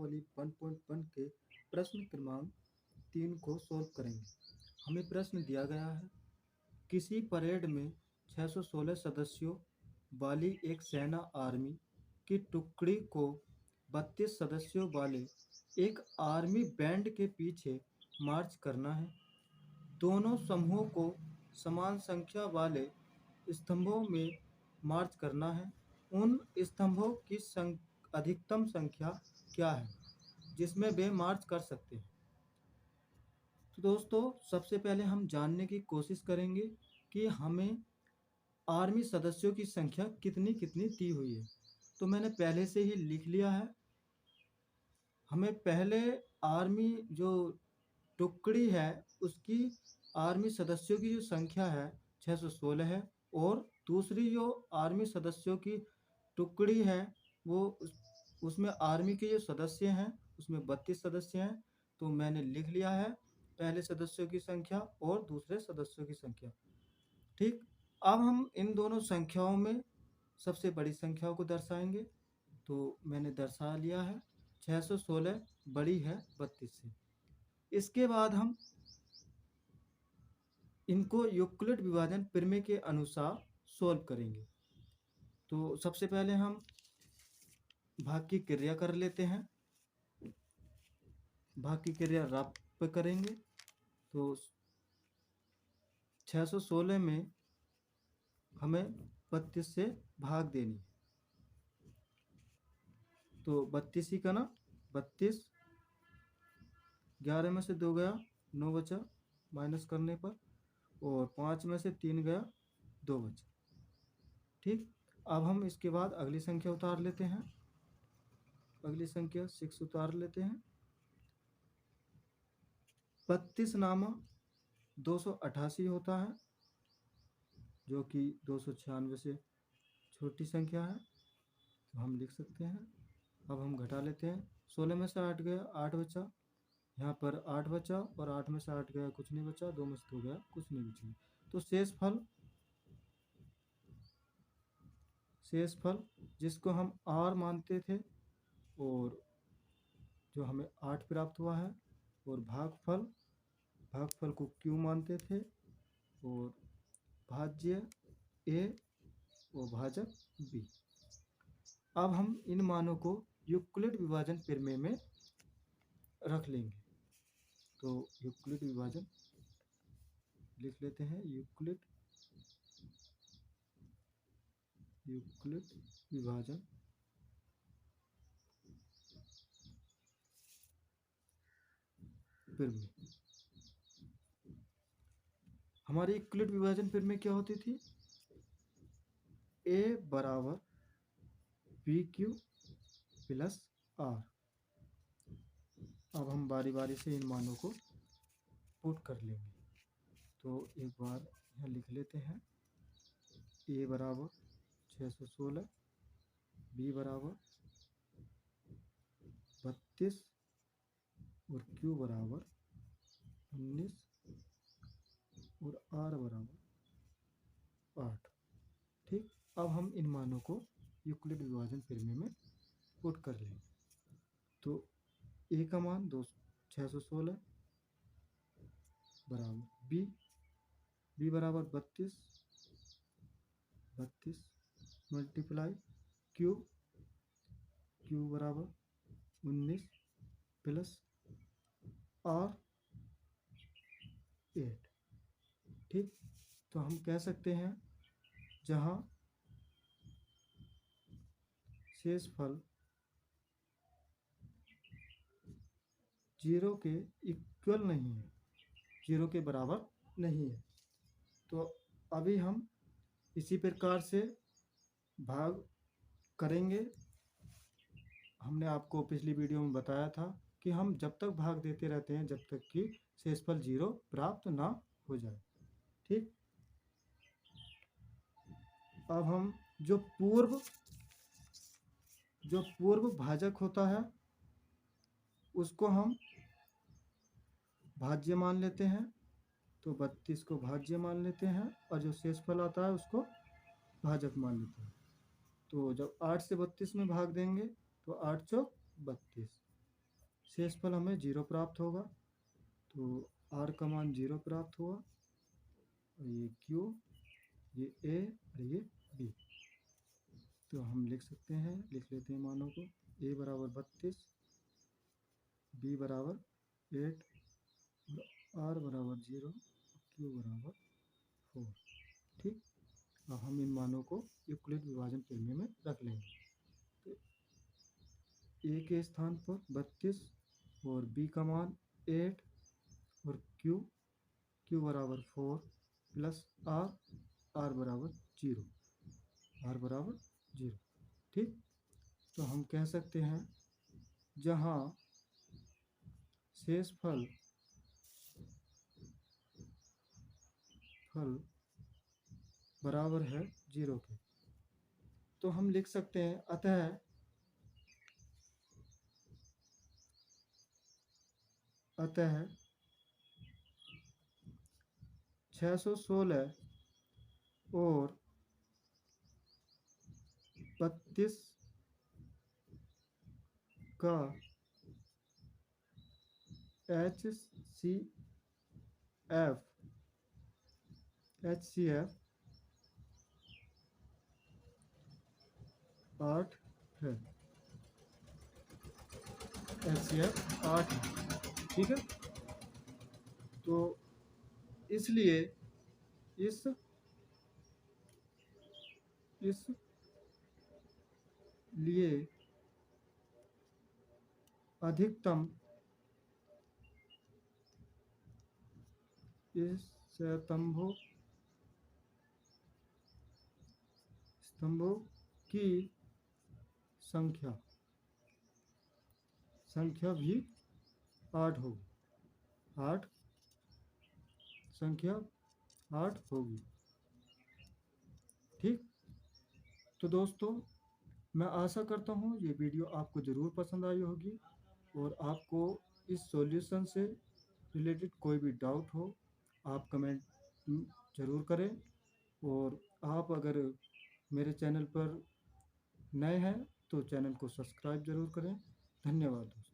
प्रश्नावली 1.1 के प्रश्न क्रमांक 3 को सॉल्व करेंगे। हमें प्रश्न दिया गया है, किसी परेड में 616 सदस्यों वाली एक सेना आर्मी की टुकड़ी को 32 सदस्यों वाले एक आर्मी बैंड के पीछे मार्च करना है। दोनों समूहों को समान संख्या वाले स्तंभों में मार्च करना है। उन स्तंभों की अधिकतम संख्या क्या है जिसमें वे मार्च कर सकते हैं। तो दोस्तों, सबसे पहले हम जानने की कोशिश करेंगे कि हमें आर्मी सदस्यों की संख्या कितनी कितनी दी हुई है। तो मैंने पहले से ही लिख लिया है। हमें पहले आर्मी जो टुकड़ी है उसकी आर्मी सदस्यों की जो संख्या है 616 है, और दूसरी जो आर्मी सदस्यों की टुकड़ी है वो उसमें आर्मी के जो सदस्य हैं उसमें 32 सदस्य हैं। तो मैंने लिख लिया है पहले सदस्यों की संख्या और दूसरे सदस्यों की संख्या। ठीक, अब हम इन दोनों संख्याओं में सबसे बड़ी संख्याओं को दर्शाएंगे। तो मैंने दर्शा लिया है, 616 बड़ी है 32 से। इसके बाद हम इनको यूक्लिड विभाजन प्रमेय के अनुसार सोल्व करेंगे। तो सबसे पहले हम भाग की क्रिया कर लेते हैं। भाग की क्रिया रफ पे करेंगे। तो 616 में हमें 32 से भाग देनी है। तो 32 ही का ना, 32, 11 में से 2 गया 9 बचा माइनस करने पर, और 5 में से 3 गया 2 बचा। ठीक, अब हम इसके बाद अगली संख्या उतार लेते हैं। अगली संख्या 6 उतार लेते हैं। 32 नामा 288 होता है, जो कि 296 से छोटी संख्या है, तो हम लिख सकते हैं। अब हम घटा लेते हैं। 16 में से 8 गया 8 बचा, यहाँ पर 8 बचा, और 8 में से 8 गया कुछ नहीं बचा, 2 में से 2 गया कुछ नहीं बचा। तो शेष फल जिसको हम r मानते थे और जो हमें 8 प्राप्त हुआ है, और भागफल को q मानते थे, और भाज्य a और भाजक b। अब हम इन मानों को यूक्लिड विभाजन प्रमेय में रख लेंगे। तो यूक्लिड विभाजन लिख लेते हैं। यूक्लिड विभाजन प्रमेय। हमारी यूक्लिड विभाजन प्रमेय क्या होती थी? a बराबर BQ प्लस R। अब हम बारी बारी से इन मानों को पुट कर लेंगे। तो एक बार यहाँ लिख लेते हैं। a बराबर 616, b बराबर 32 और q बराबर 19 और r बराबर 8। ठीक, अब हम इन मानों को यूक्लिड विभाजन प्रमेय में पुट कर लेंगे। तो a का मान 616 बराबर b बराबर 32 मल्टीप्लाई q बराबर 19 प्लस r 8। ठीक, तो हम कह सकते हैं जहाँ शेष फल 0 के इक्वल नहीं है, 0 के बराबर नहीं है। तो अभी हम इसी प्रकार से भाग करेंगे। हमने आपको पिछली वीडियो में बताया था कि हम जब तक भाग देते रहते हैं जब तक कि शेषफल 0 प्राप्त ना हो जाए। ठीक, अब हम जो पूर्व भाजक होता है उसको हम भाज्य मान लेते हैं। तो 32 को भाज्य मान लेते हैं, और जो शेषफल आता है उसको भाजक मान लेते हैं। तो जब 8 से 32 में भाग देंगे तो 8 चौक 32, शेषफल हमें 0 प्राप्त होगा, तो r का मान 0 प्राप्त हुआ। और ये q, ये a और ये b। तो हम लिख सकते हैं, लिख लेते हैं मानों को। a बराबर 32, b बराबर 8, r बराबर 0, q बराबर 4। ठीक, अब हम इन मानों को यूक्लिड विभाजन प्रमेय में रख लेंगे। तो a के स्थान पर 32 और b का मान 8 और q बराबर 4 प्लस r बराबर 0, r बराबर 0। ठीक, तो हम कह सकते हैं जहाँ शेषफल बराबर है 0 के, तो हम लिख सकते हैं अतः 616 और 32 का HCF 8 है, HCF 8 है। ठीक है, तो इसलिए इस लिए अधिकतम इस स्तंभों की संख्या भी 8 होगी। 8 संख्या 8 होगी। ठीक, तो दोस्तों मैं आशा करता हूँ ये वीडियो आपको ज़रूर पसंद आई होगी, और आपको इस सॉल्यूशन से रिलेटेड कोई भी डाउट हो आप कमेंट ज़रूर करें। और आप अगर मेरे चैनल पर नए हैं तो चैनल को सब्सक्राइब ज़रूर करें। धन्यवाद दोस्तों।